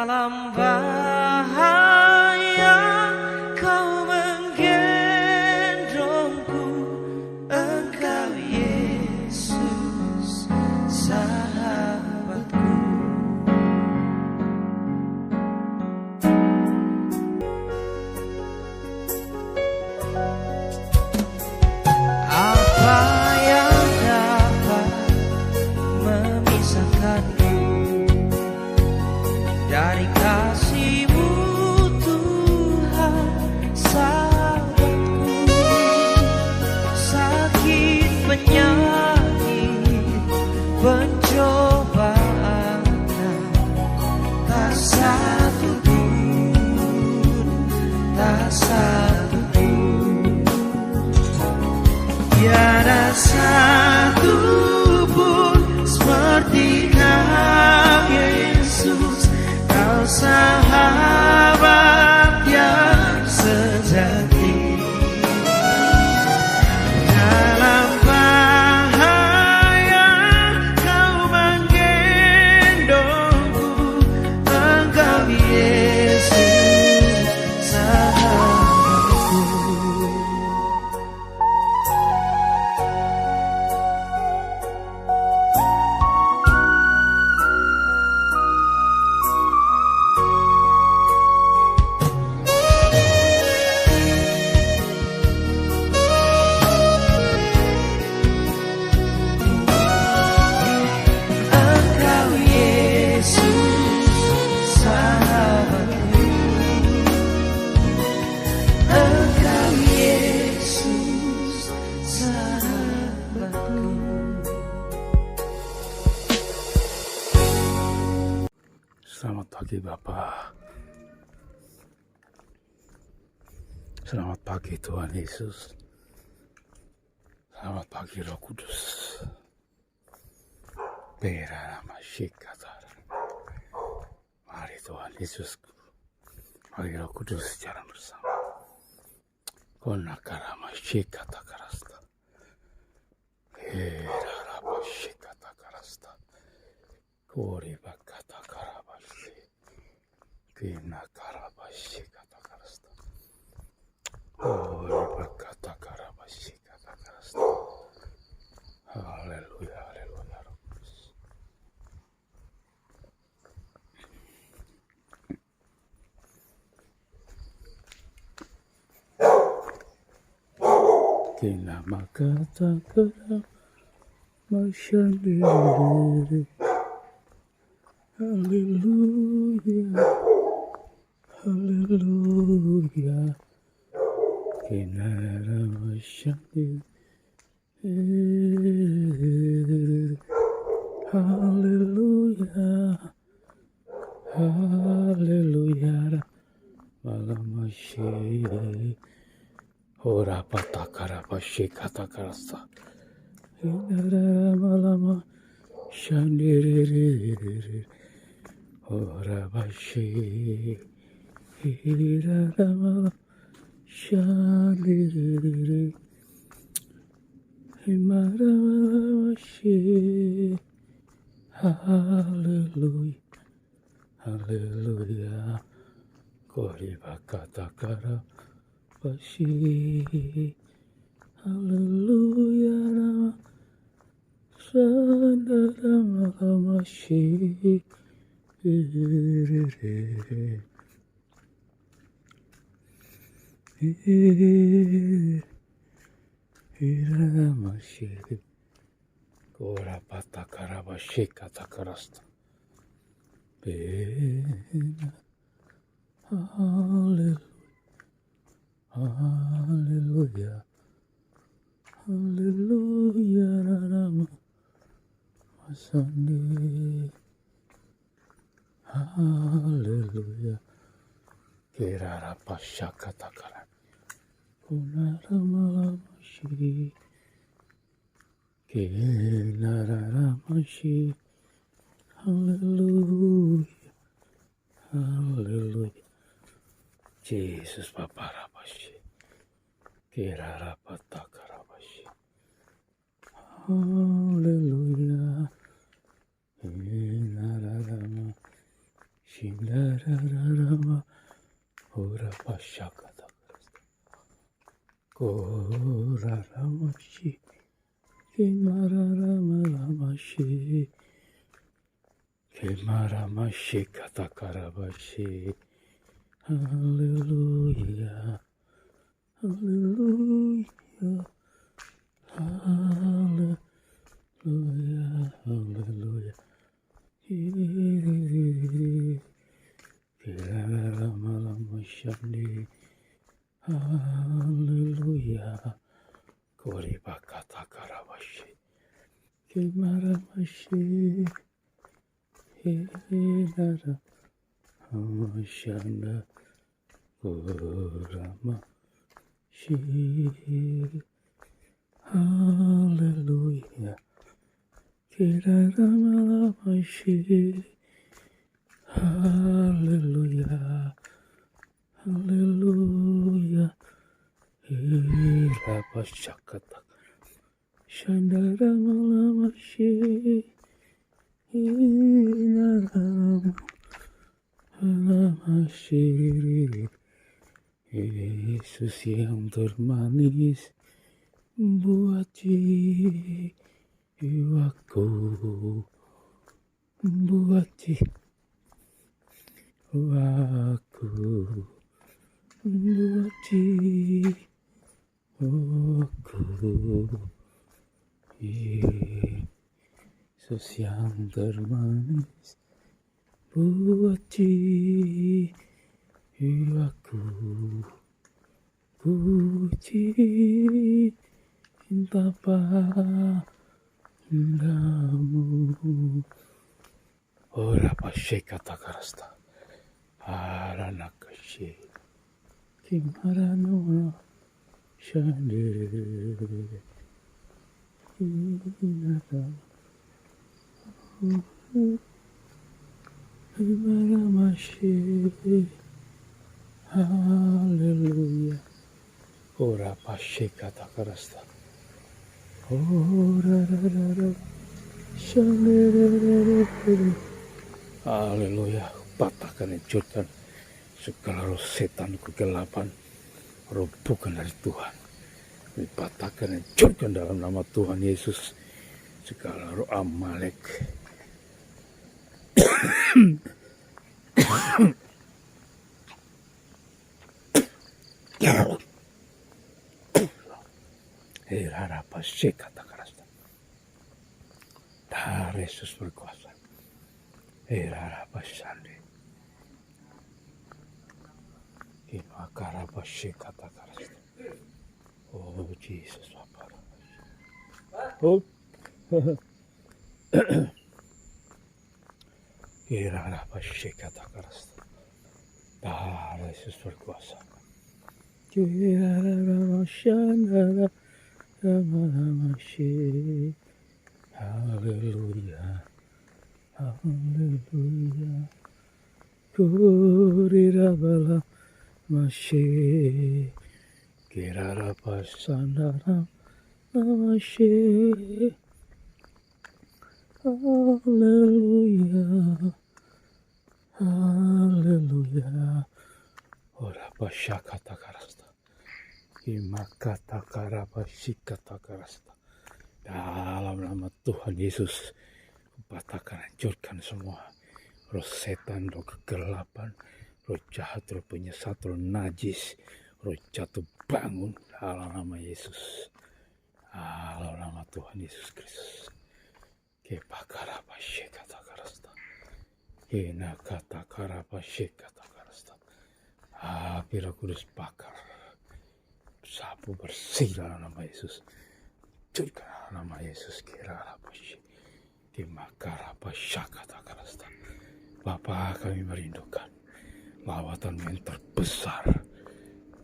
Dalam bahaya kau menggendongku, Engkau Yesus sahabatku. Apa yang dapat memisahkanku dari kasih-Mu, Tuhan sahabatku? Sakit, penyakit, pencobaan, tak satu pun, tak satu pun, tiada satu pun seperti Kau Yesus. Kau sahabat yang sejati. Dalam bahaya Kau menggendongku, Engkau Yesus sahabatku. Selamat pagi Bapa. Selamat pagi Tuhan Yesus. Selamat pagi Roh Kudus. Bera nama Shikata. Mari Tuhan Yesus. Mari Roh Kudus jalan bersama. Konakara Shikata Karasta. Bera nama Shikata Karasta. Kori bakata karabashi, kina karabashi kata karasta. Kori bakata karabashi kata karasta. Haleluya, haleluya. Kina makata karabashi. Hallelujah, hallelujah. Kinara Mashandi. Hallelujah, hallelujah. Malamashi. Ora patakara bashi katakarasa. Kinara malama shandi. Ora bashi, hirama shandi, himara bashi. Hallelujah, hallelujah. Kori bakata kara bashi. Hallelujah, sandara malamashi. Hiramashi. Kora patakara bashika takarasta. Bena. Hallelujah. Hallelujah. Hallelujah. Rama. Masandi. Hallelujah. Kirara pashaka takara. Kunara malamashi. Kirara mashi. Hallelujah. Hallelujah. Jesus paparabashi. Kirara patakarabashi. Hallelujah. Kirara Shindararama ora pashakata koraramashi kimararamashi kimaramashi katakarabashi. Hallelujah, hallelujah, hallelujah, hallelujah. Kiraramalamasyandi. Hallelujah. Koribakata karabashi. Kimaramashi. Hinara. Amashanda. Koramashi. Hallelujah. Kiraramalamashi. Hallelujah. Hallelujah. Hirabashakata. Shandaramalamashe. Hinaramalashe. Yesus yang termanis buat jiwaku, buat jiwaku, buat jiwaku. Yesus yang termanis buat jiwaku, ku cinta padamu. Ora pashekata karasta. Aranakashi. Kimarano shande. Kimaramashi. Hallelujah. Ora pashekata karasta. Ora rarara. Shande. Haleluya. Patahkan, hancurkan segala roh setan kegelapan, roh bukan dari Tuhan. Patahkan, hancurkan dalam nama Tuhan Yesus segala roh Amalek. Herarapa sekata karasta. Dar Yesus berkuasa. Herarapa sande. Imakarapa sekata karasta. Oh Jesus, Papa. Oh. Herarapa sekata karasta. Dar Yesus berkuasa. Herarapa shandara. Ramamashi. Hallelujah. Hallelujah. Kurirabala mashe. Kirarapa sandara mashe. Hallelujah. Hallelujah. Ora pashakata karasta. Imakata karabashikata karasta. Dalam nama Tuhan Yesus, patahkan, hancurkan semua roh setan, roh kegelapan, roh jahat, roh penyesat, roh najis, roh jatuh bangun dalam nama Yesus. Dalam nama Tuhan Yesus Kristus. Kepakarabashikata karasta. Kenakata karabashikata karasta. Api Roh Kudus bakar. Sapu bersih dalam nama Yesus. Hancurkan dalam nama Yesus. Kirarabashi. Kimakarabashakata karasta. Bapa, kami merindukan lawatan yang terbesar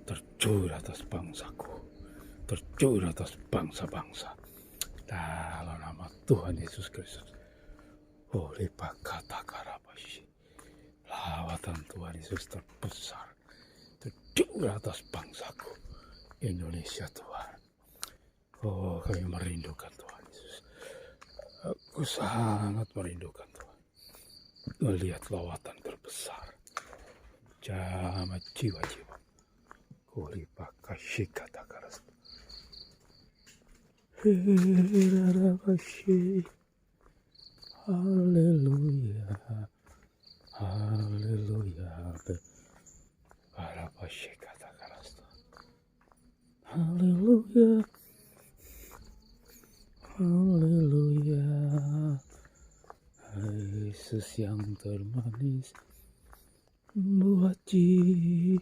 tercurah atas bangsaku, tercurah atas bangsa-bangsa dalam nama Tuhan Yesus Kristus. Oleh kata karabashi, lawatan Tuhan Yesus terbesar tercurah atas bangsaku Indonesia, Tuhan. Oh, kami merindukan Tuhan Yesus. Aku sangat merindukan Tuhan melihat lawatan terbesar jama jiwa-jiwa. Kuripakashikata karasta. Hirarabashi. Hallelujah. Hallelujah. Barabashikata karasta. Hallelujah. Haleluya. Yesus yang termanis buat jiwaku.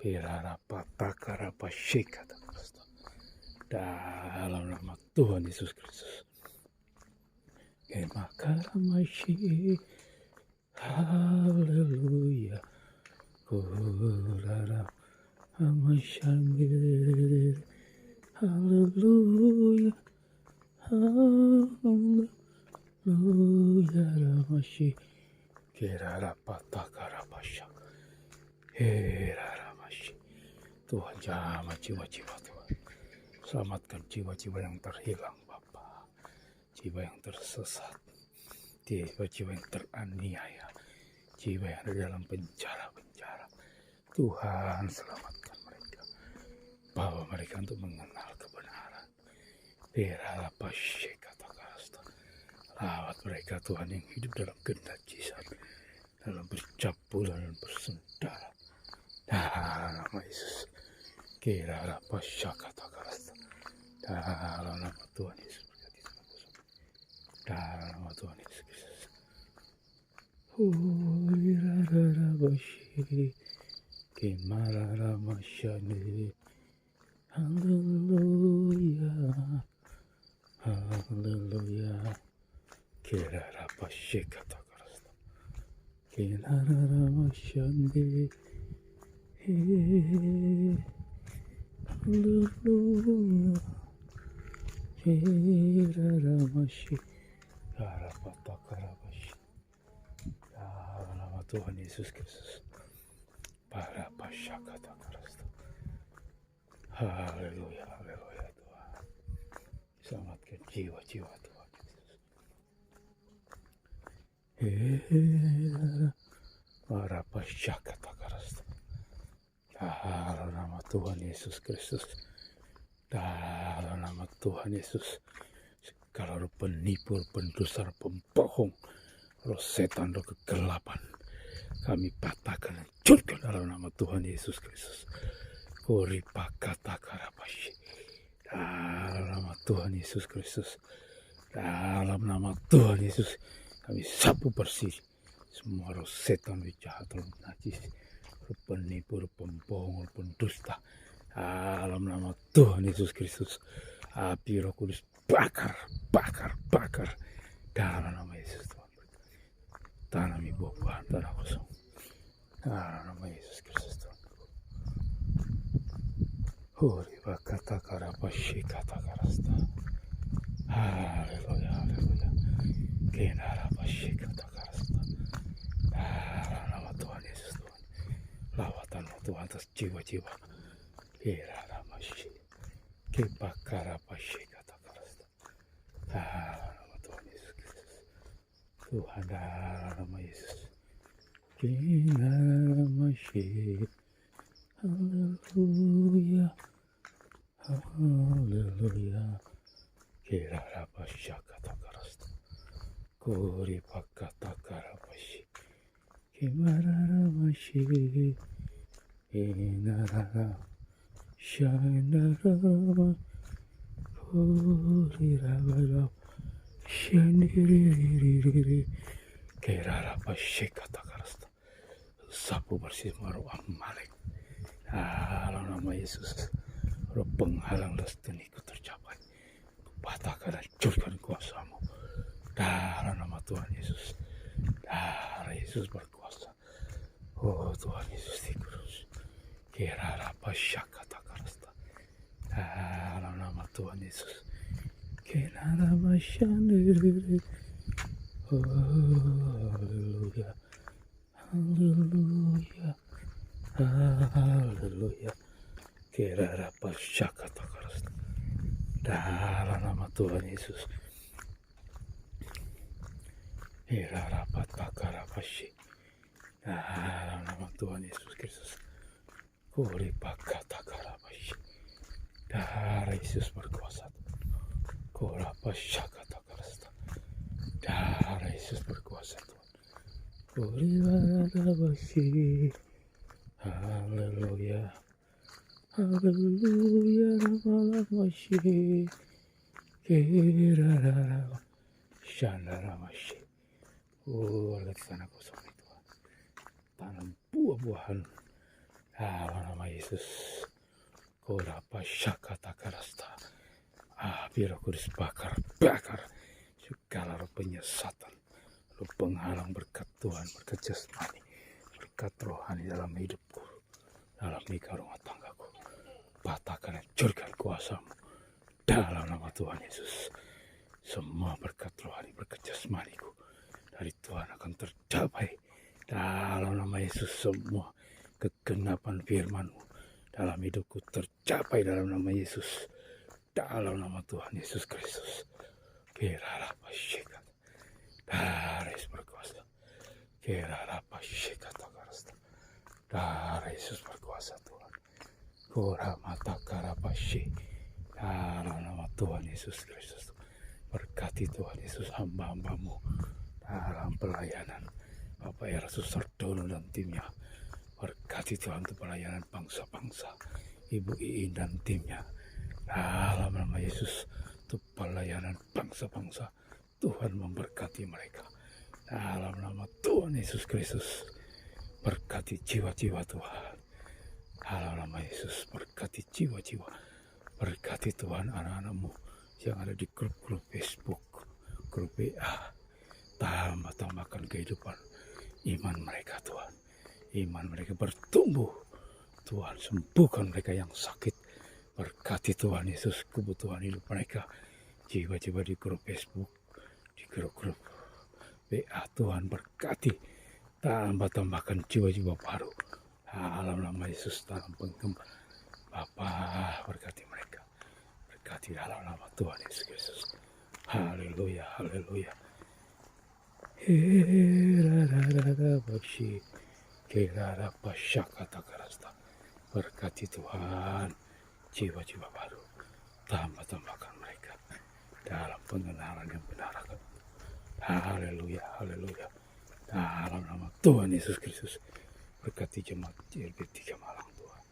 Pirarapatakarapasyikata. Dalam nama Tuhan Yesus Kristus. Kemakaramasi. Haleluya. Kurara amasyangir. Haleluya. Haleluya. Ramashi. Kirarapatakarapasyang. Hiraramashi. Tuhan jamah jiwa-jiwa Tuhan. Selamatkan jiwa-jiwa yang terhilang Bapa. Jiwa yang tersesat. Jiwa-jiwa yang teraniaya. Jiwa yang ada dalam penjara-penjara. Tuhan selamatkan mereka. Bawa mereka untuk mengenal kebenaran. Rawat mereka Tuhan yang hidup dalam kenajisan. Dalam bercampur dan bersaudara. Dalam nama Yesus. Dalam nama Tuhan Yesus. Dalam nama Tuhan Yesus Kristus. Haleluya. Haleluya. Kirarapasyikata karasta. Kiraramasyande. Haleluya. Kiraramashi. Karapatakarabasyi. Dalam nama Tuhan Yesus Kristus. Parapasyakata karasta. Haleluya. Haleluya Tuhan. Selamatkan jiwa-jiwa Tuhan Yesus. Parapasyakata karasta. Dalam nama Tuhan Yesus Kristus. Dalam nama Tuhan Yesus. Segala roh penipu, pendusta, pembohong, roh setan, roh kegelapan, kami patahkan dan hancurkan dalam nama Tuhan Yesus Kristus. Kuripakatakarapashi. Dalam nama Tuhan Yesus Kristus. Dalam nama Tuhan Yesus. Kami sapu bersih semua roh setan, roh jahat, roh najis, roh penipu, roh pembohong, roh pendusta. Dalam nama Tuhan Yesus Kristus. Api Roh Kudus bakar, bakar, bakar. Dalam nama Yesus Tuhan. Tanami buah tanah kosong. Dalam nama Yesus Kristus Tuhan. Hori bakata karapashi kata karasta. Haleluya, haleluya. Kenarapashi kata karasta. Dalam nama Tuhan Yesus Tuhan. Lawatan Tuhan atas jiwa-jiwa. Kenarapashi. Kebakarapashi kata karasta. Dalam nama Tuhan Yesus Kristus. Tuhan dalam nama Yesus. Kenarapashi. Haleluya. Haleluya. Kirarapasya kata karasta. Kuripakata karapashi. Kimararamashi. Inarara. Shanarama. Kurirabara. Shandiriri. Kirarapasya kata karasta. Sapu bersih maru amalek. Dalam nama Yesus. Roh penghalang destiniku tercapai. Patahkan dan hancurkan kuasamu. Dalam nama Tuhan Yesus. Darah Yesus berkuasa. Oh Tuhan Yesus di kudus. Kirarapasya kata karasta. Dalam nama Tuhan Yesus. Kiraramasyaniri. Oh haleluya. Haleluya. Haleluya. Kirarapasya kata karasta. Dalam nama Tuhan Yesus. Hirarapatakarapasyi. Dalam nama Tuhan Yesus Kristus. Kuripakatakarapashi. Darah Yesus berkuasa. Kurapashakatakarasta. Darah Yesus berkuasa Tuhan. Kuripakatakarapashi. Haleluya. Haleluya. Ramalamasyi. Kirarara. Shandaramashi. Lihat tanah kosong itu Tuhan. Tanam buah-buahan dalam nama Yesus. Kurapashakatakarasta. Biar kudus bakar segala roh penyesatan, roh penghalang berkat Tuhan, berkat jasmani, berkat rohani dalam hidupku, dalam nikah rumah tanggaku. Patahkan, hancurkan kuasamu dalam nama Tuhan Yesus. Semua berkat rohani, berkat jasmaniku dari Tuhan akan tercapai dalam nama Yesus. Semua kegenapan firman-Mu dalam hidupku tercapai dalam nama Yesus. Dalam nama Tuhan Yesus Kristus. Kirarapashikata. Darah Yesus berkuasa. Kirarapashikata karasta. Darah Yesus berkuasa Tuhan. Kuramatakarapasyi. Dalam nama Tuhan Yesus Kristus. Berkati Tuhan Yesus hamba-hamba-Mu dalam pelayanan Bapak Erastus Sardono dan timnya. Berkati Tuhan untuk pelayanan bangsa-bangsa, Ibu Iin dan timnya. Dalam nama Yesus, untuk pelayanan bangsa-bangsa, Tuhan memberkati mereka. Dalam nama Tuhan Yesus Kristus, berkati jiwa-jiwa Tuhan. Dalam nama Yesus, berkati jiwa-jiwa. Berkati Tuhan anak-anak-Mu yang ada di grup-grup Facebook, grup WA. Tambahkan kehidupan iman mereka Tuhan. Iman mereka bertumbuh. Tuhan sembuhkan mereka yang sakit. Berkati Tuhan Yesus kebutuhan hidup mereka. Jiwa-jiwa di grup Facebook, di grup-grup WA Tuhan berkati. Tambahkan jiwa-jiwa baru. Dalam nama Yesus dalam penggembala. Bapa berkati mereka. Berkati dalam nama Tuhan Yesus Kristus. Haleluya, haleluya. Berkati Tuhan jiwa-jiwa baru. Tambahkan mereka dalam pengenalan yang benar. Haleluya, haleluya. Dalam nama Tuhan Yesus Kristus. Berkati jemaat JLB3 Malang Tuhan.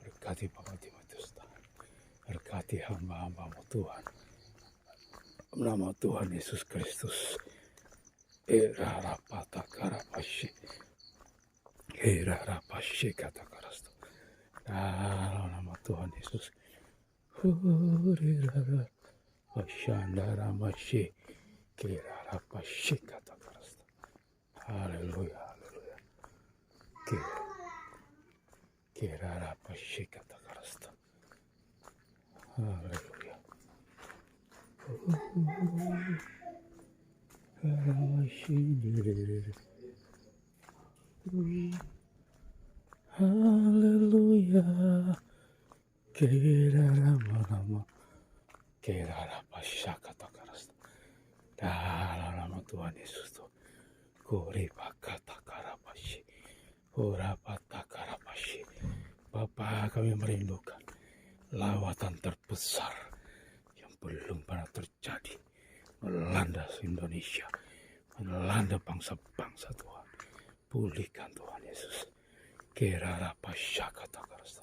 Berkati Bapak Timotius Tuhan. Berkati hamba-hamba-Mu Tuhan. Nama Tuhan Yesus Kristus. Irarapatakarapasyi. Irarapasyi katakarasta. Dalam nama Tuhan Yesus. Hurirarapasyandaramashyi. Kirarapasyi katakarasta. Haleluya, haleluya. Kirarapasyi katakarasta. Haleluya. Haleluya. Kirarama. Kirarapashakatakarasta. Dalam nama Tuhan Yesus tuh. Kuripakatakarapashi. Kurapatakarapasi. Bapa, kami merindukan lawatan terbesar yang belum pernah terjadi melanda Indonesia, melanda bangsa-bangsa Tuhan. Pulihkan Tuhan Yesus. Kirarapashakatakarasta.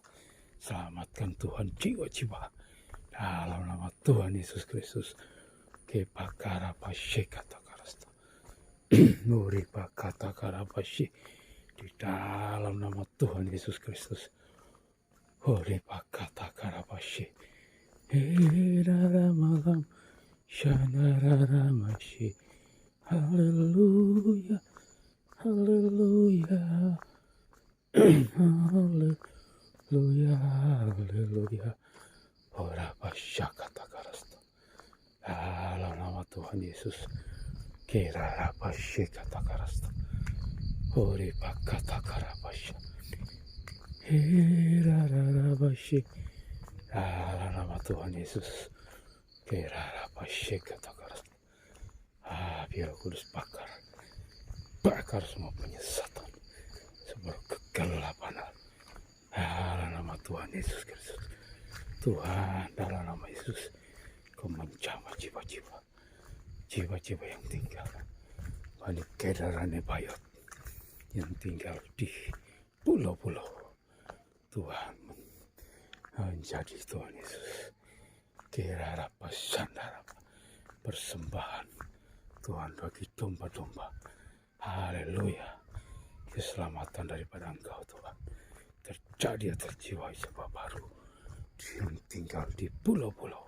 Selamatkan Tuhan jiwa-jiwa dalam nama Tuhan Yesus Kristus. Kepakarapashakatakarasta. Nuripakatakarapasi. Di dalam nama Tuhan Yesus Kristus. Horipakatakarapasi. Hiraramalam. Shanararamasi. Haleluya. Haleluya. Haleluya. Haleluya. Horapashakatakarasta. Dalam nama Tuhan Yesus. Kirarapashakatakarasta. Horipakatakarapasya. Hirararabashi. Dalam nama Tuhan Yesus. Kirarapashakatakarasta. Biar kudus bakar bakar semua penyesatan, semua kegelapan. Dalam nama Tuhan Yesus Kristus, Tuhan, dalam nama Yesus, Kau menjamah jiwa-jiwa, jiwa-jiwa yang tinggal balik kedaran Nebayot, yang tinggal di pulau-pulau. Tuhan menjadi Tuhan Yesus, kira apa sandara persembahan Tuhan bagi domba-domba. Haleluya, keselamatan daripada Engkau Tuhan terjadi atas jiwa-jiwa baru yang tinggal di pulau-pulau,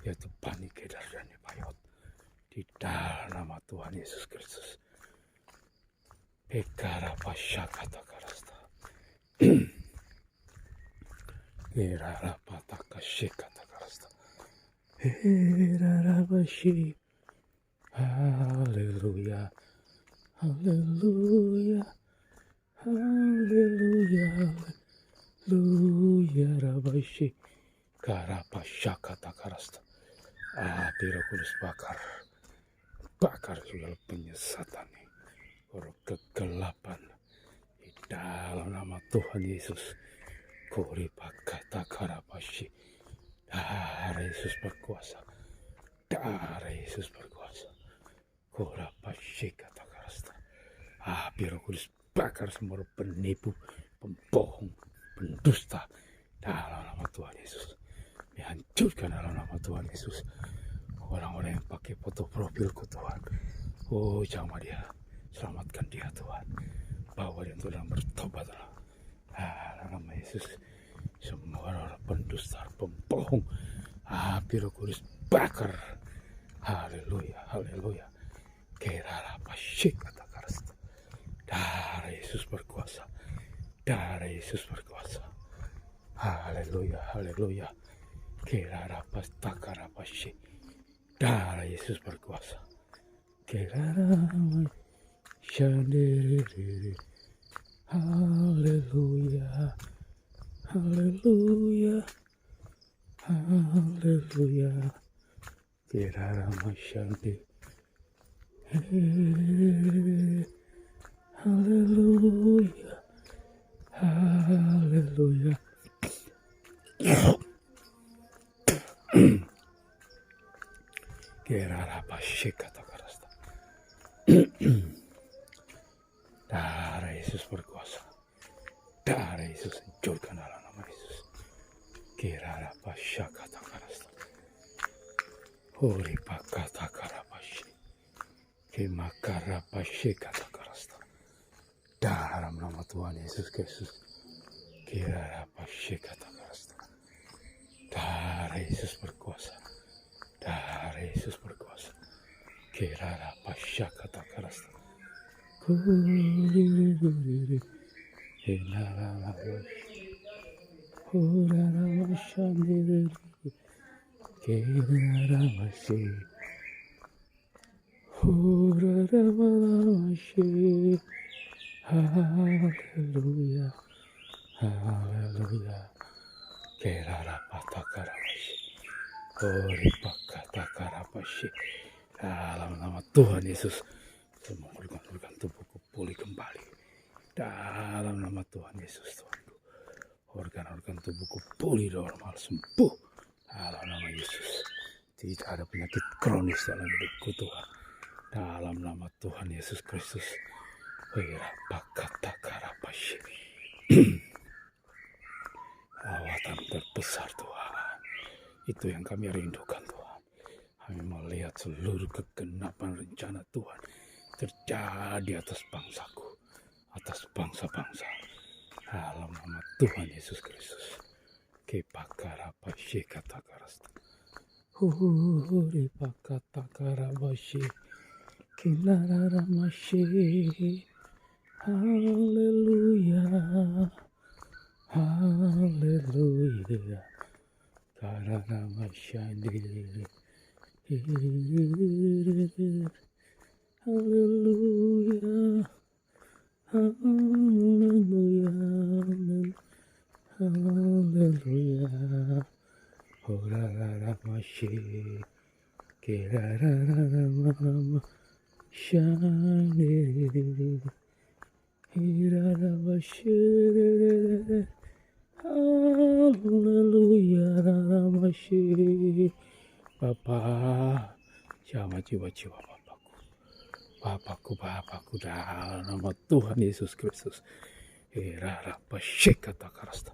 yaitu Bani Kedar dan Nebayot, di dalam nama Tuhan Yesus Kristus. Ekara pasyakata karasta. Erara pataka shikata karasta. Erara bashi. Haleluya. Haleluya. Haleluya. Haleluya rabashi. Karapa syakata karasta. Api Roh Kudus bakar segala penyesatan, roh kegelapan di dalam nama Tuhan Yesus. Koripa kata karapashi. Darah Yesus berkuasa. Darah Yesus berkuasa. Korapashi kata karasta. Api Roh Kudus bakar semua roh penipu, pembohong, pendusta dalam nama Tuhan Yesus. Dihancurkan dalam nama Tuhan Yesus. Orang-orang yang pakai foto profilku Tuhan, oh jamah dia, selamatkan dia Tuhan, bawa dia untuk dalam bertobat dalam nama Yesus. Semua orang pendusta, pembohong, api Roh Kudus bakar. Haleluya, haleluya. Kerala pasyik kata karasta. Darah Yesus berkuasa, darah Yesus berkuasa. Haleluya, haleluya. Kerala pastakara pasyik. Darah Yesus berkuasa. Kerana shandiri. Haleluya. Haleluya. Haleluya. Kerana shandiri. Haleluya. Haleluya. Kerara pasyik kata karasta. Darah Yesus berkuasa. Darah Yesus hancurkan dalam nama Yesus. Kerara pasyik kata karasta. Hori pakata karapashi. Kemakara pasyik kata karasta. Dalam nama Tuhan Yesus Kristus. Kerara pasyik kata karasta. Darah Yesus berkuasa. Darah Yesus berkuasa. Kerara pasyakata karasta. Kuriri. Enara lawashi. Kurara mashandiri. Kerara mashi. Kurara malawashi. Haleluya. Haleluya. Kerara patakarawashi. Kori pakata karapashi. Dalam nama Tuhan Yesus, semua organ-organ tubuhku pulih kembali. Dalam nama Tuhan Yesus, Tuhanku, organ-organ tubuhku pulih normal, sembuh. Dalam nama Yesus, tidak ada penyakit kronis dalam hidupku Tuhan. Dalam nama Tuhan Yesus Kristus, Wira pakata karapashi. Lawatan terbesar Tuhan, itu yang kami rindukan Tuhan. Kami melihat seluruh kegenapan rencana Tuhan terjadi atas bangsaku, atas bangsa-bangsa. Dalam nama Tuhan Yesus Kristus. Kepakara pasyik kata karasta. Huri pakata karabashi. Kilara mashi. Haleluya. Haleluya. Karana masyandiri. Haleluya. Haleluya. Haleluya. Horara mashi. Kerara Shandiri, Hirarabashirere, Haleluya, Ramashi. Bapa, sama jiwa-jiwa Bapakku dalam nama Tuhan Yesus Kristus. Hirarabashikata karasta.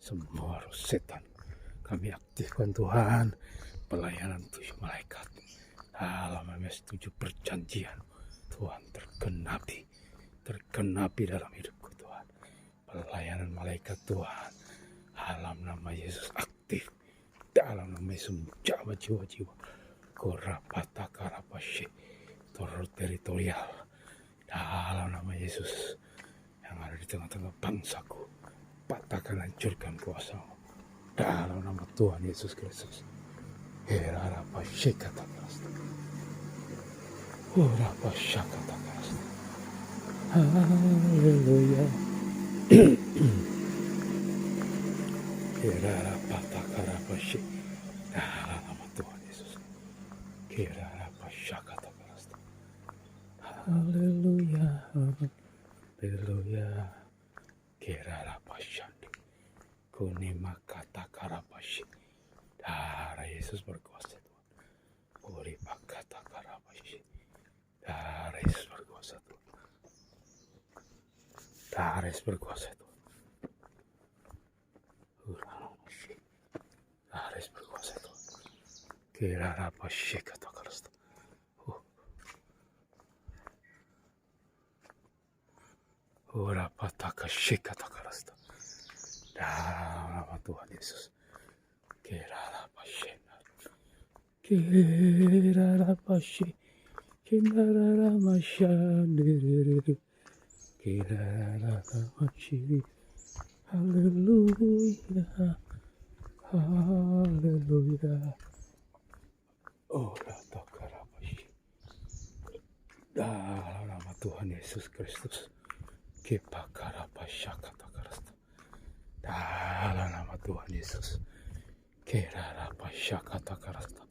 Semua roh setan kami aktifkan Tuhan, pelayanan 7 malaikat dalam nama 7 perjanjian Tuhan tergenapi dalam hidupku Tuhan. Pelayanan malaikat Tuhan dalam nama Yesus aktif dalam nama Yesus, menjamah jiwa-jiwa korapata karapashi teritorial dalam nama Yesus yang ada di tengah-tengah bangsaku. Patahkan, hancurkan kuasa-Mu dalam nama Tuhan Yesus Kristus. Hirarabashikata karasta. Urabashakata karasta. Haleluya. Hirarabata karabashi dalam nama Tuhan Yesus. Hirarabashakata karasta. Haleluya. Haleluya. Kirarabashandi kunima kata karabashi. Darah Yesus berkuasa Tuhan. Uri kata karabashi. Darah Yesus berkuasa Tuhan. Darah Yesus berkuasa Tuhan. Uranashi. Darah Yesus berkuasa Tuhan. Kirarabashi kata karasta. Ora pataka shikata karasta. Dalam nama Tuhan Yesus. Kirarabashi. Kinaramashandiri. Kirarabashi. Haleluya. Haleluya. Ora takarabashi. Dalam nama Tuhan Yesus Kristus. Kipakarabashakata karasta. Dalam nama Tuhan Yesus. Kirarabashakata karasta.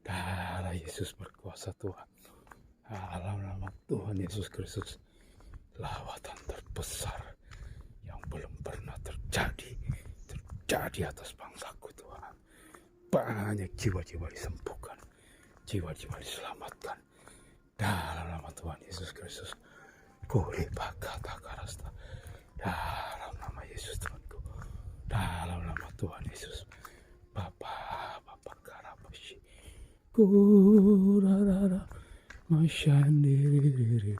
Darah Yesus berkuasa Tuhan. Dalam nama Tuhan Yesus Kristus. Lawatan terbesar yang belum pernah terjadi atas bangsaku Tuhan. Banyak jiwa-jiwa disembuhkan, jiwa-jiwa diselamatkan dalam nama Tuhan Yesus Kristus. Kuribakata karasta. Dalam nama Yesus Tuhanku. Dalam nama Tuhan Yesus. Bapa karabashi. Kurarara mashandiri.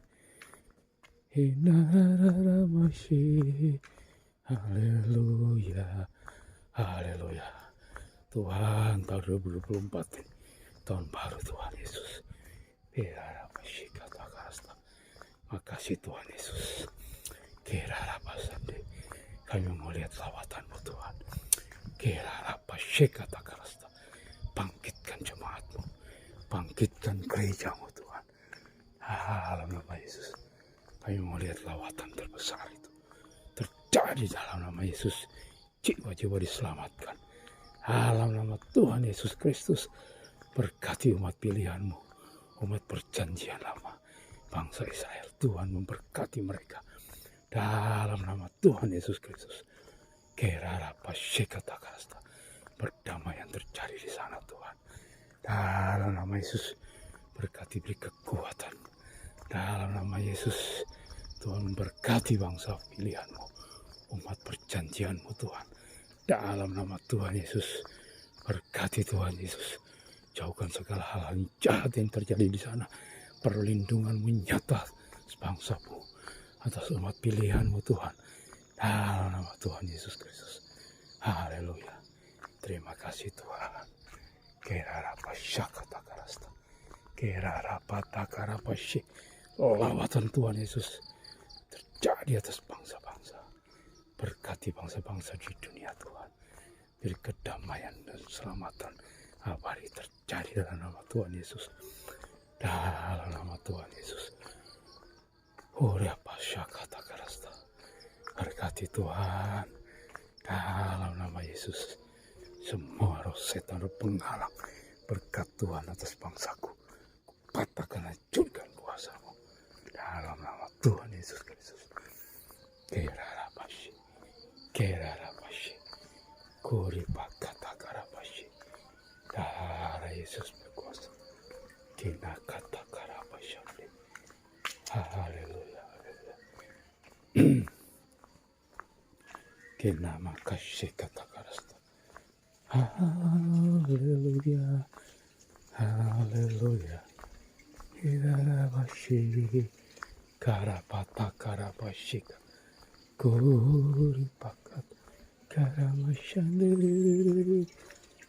Hinarara mashi. Haleluya. Haleluya. Tuhan, tahun 2024 tahun baru Tuhan Yesus. Hirarabashikata karasta. Makasih Tuhan Yesus. Kirarabasande. Kami mau lihat lawatan-Mu Tuhan. Kirarabashikata karasta. Bangkitkan jemaat-Mu. Bangkitkan gereja-Mu Tuhan. Dalam nama Yesus. Kami mau lihat lawatan terbesar itu terjadi dalam nama Yesus. Jiwa-jiwa diselamatkan. Dalam nama Tuhan Yesus Kristus. Berkati umat pilihan-Mu. Umat perjanjian lama. Bangsa Israel, Tuhan memberkati mereka dalam nama Tuhan Yesus Kristus. Kirarabashikata karasta. Berdamaian terjadi di sana Tuhan. Dalam nama Yesus, berkati, beri kekuatan. Dalam nama Yesus, Tuhan memberkati bangsa pilihan-Mu, umat perjanjian-Mu Tuhan. Dalam nama Tuhan Yesus, berkati Tuhan Yesus. Jauhkan segala hal yang jahat yang terjadi di sana. Perlindungan-Mu nyata sebangsa-Mu atas umat pilihan-Mu Tuhan. Dalam nama Tuhan Yesus Kristus. Haleluya. Terima kasih Tuhan. Kirarabashakata karasta. Kirarabata karabashi. Lawatan Tuhan Yesus terjadi atas bangsa-bangsa. Berkati bangsa-bangsa di dunia Tuhan. Beri kedamaian dan keselamatan abadi terjadi dalam nama Tuhan Yesus. Dalam nama Tuhan Yesus. Urabashakata karasta. Berkati Tuhan. Dalam nama Yesus. Semua roh setan, roh penghalang, berkat Tuhan atas bangsaku. Patahkan, hancurkan kuasa. berkuasa. Kina kata karabasyande. Haleluya. Kina makasih kata karasta. Haleluya. Haleluya. Karabashi. Karapata karabashika. Kuri pakat karamasyande.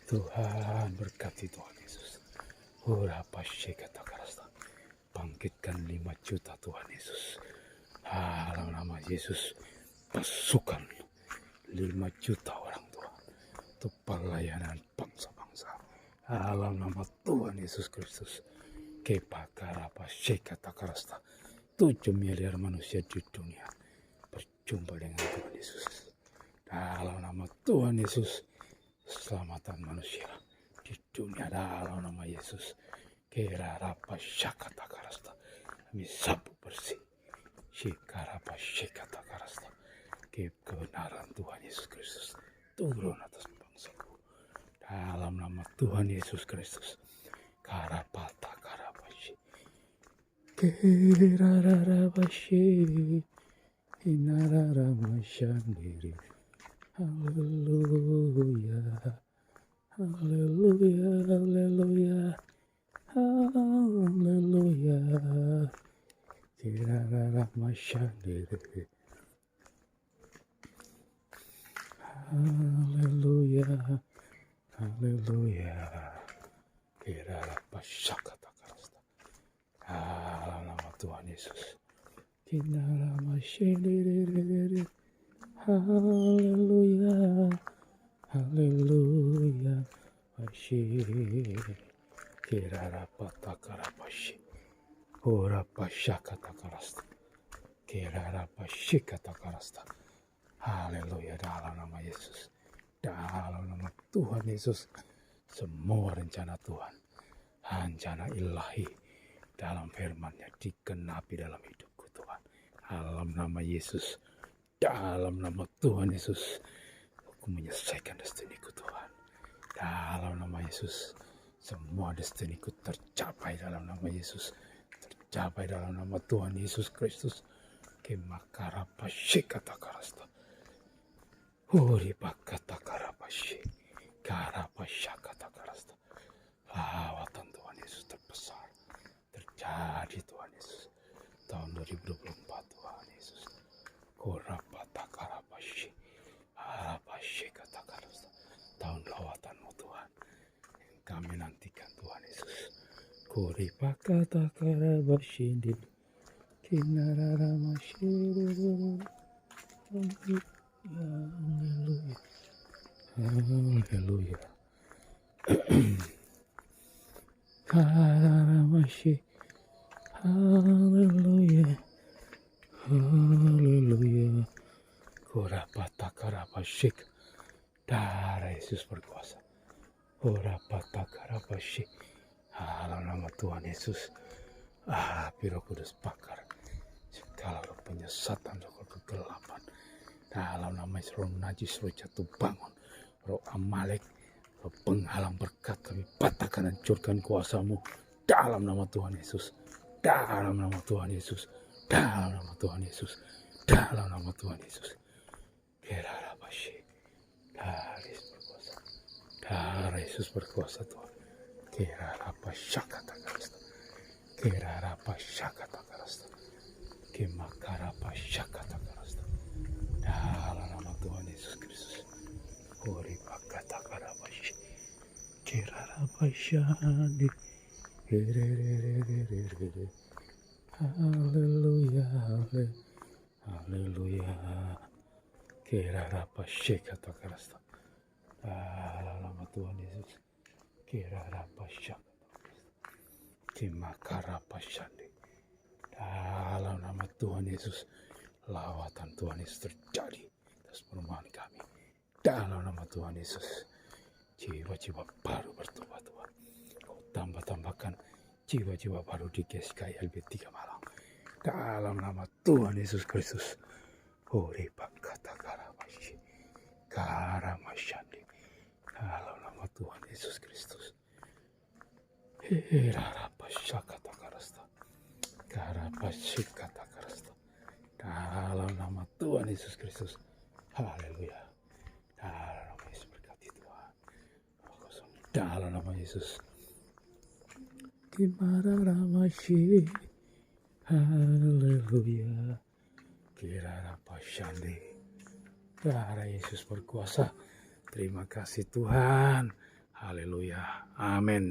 Tuhan berkati Tuhan Yesus. Urapashi kata karasta. Bangkitkan 5 juta Tuhan Yesus. Dalam nama Yesus. Pasukan 5 juta orang Tuhan. Untuk pelayanan bangsa-bangsa. Dalam nama Tuhan Yesus Kristus. Kepakarapashi kata karasta. 7 miliar manusia di dunia berjumpa dengan Tuhan Yesus. Dalam nama Tuhan Yesus. Keselamatan manusia di dunia dalam nama Yesus. Kerarapasyakata karasta. Kami sapu bersih. Shikarapasyakata karasta. Kebenaran Tuhan Yesus Kristus turun atas bangsaku. Dalam nama Tuhan Yesus Kristus. Karapata karapashi. Kerarapashi. Inararamashandiri. Haleluya. Haleluya. Haleluya. Haleluya. Kiraramashandiri. Haleluya. Haleluya. Kirarapasyakata karasta. Dalam nama Tuhan Yesus. Kinaramashandiri. Haleluya. Haleluya. Asyik. Kirarapata karapashi. Urapasyakata karasta. Kirarapasyakata karasta. Haleluya. Dalam nama Yesus. Dalam nama Tuhan Yesus. Semua rencana Tuhan. Rencana ilahi. Dalam firman-Nya digenapi dalam hidupku Tuhan. Dalam nama Yesus. Dalam nama Tuhan Yesus. Aku menyelesaikan destiniku Tuhan. Dalam nama Yesus. Semua destiniku tercapai dalam nama Yesus. Tercapai dalam nama Tuhan Yesus Kristus. Kemakarapashi kata karasta. Uripakata karapashi. Karapasya kata karasta. Lawatan Tuhan Yesus terbesar. Terjadi Tuhan Yesus. Tahun 2024 Tuhan Yesus. Korapata karapashi. Harapashi kata karasta. Tahun lawatan-Mu Tuhan. Yang kami nantikan Tuhan Yesus. Koripakata karapashi. Kinararamashi. Haleluya. Haleluya. Karamashi. Haleluya. Haleluya. Korapata karapasyik. Darah Yesus berkuasa. Korapata karapasyik. Dalam nama Tuhan Yesus. Api Roh Kudus bakar segala roh penyesatan, roh kegelapan. Dalam nama Yesus, roh najis, roh jatuh bangun, roh Amalek, roh penghalang berkat, kami patahkan, hancurkan kuasa-Mu dalam nama Tuhan Yesus. Dalam nama Tuhan Yesus. Dalam nama Tuhan Yesus. Dalam nama Tuhan Yesus. Kerarapashi. Darah Yesus berkuasa. Darah Yesus berkuasa Tuhan. Kerarapasyakata karasta. Kerarapasyakata karasta. Kemakarapasyakata karasta. Dalam nama Tuhan Yesus Kristus. Koripakata karapashi. Kerarapasyandi. Haleluya. Haleluya. Kerarapasyakata karasta. Dalam nama Tuhan Yesus. Kerarapasyakata karasta. Kemakarapasyandi. Dalam nama Tuhan Yesus. Lawatan Tuhan Yesus terjadi atas perumahan kami. Dalam nama Tuhan Yesus. Jiwa-jiwa baru bertobat Tuhan. Kau tambah-tambahkan jiwa-jiwa baru di GSKI LB3 Malang. Dalam nama Tuhan Yesus Kristus. Uripakata karapashi. Karamasyandi. Dalam nama Tuhan Yesus Kristus. Hirarapashakatakarasta. Karapashikatakarasta. Dalam nama Tuhan Yesus Kristus. Haleluya. Dalam nama Yesus, berkati Tuhan. Dalam nama Yesus. Kimararamashi. Haleluya. Kirarapashande. Darah Yesus berkuasa. Terima kasih Tuhan. Haleluya. Amin.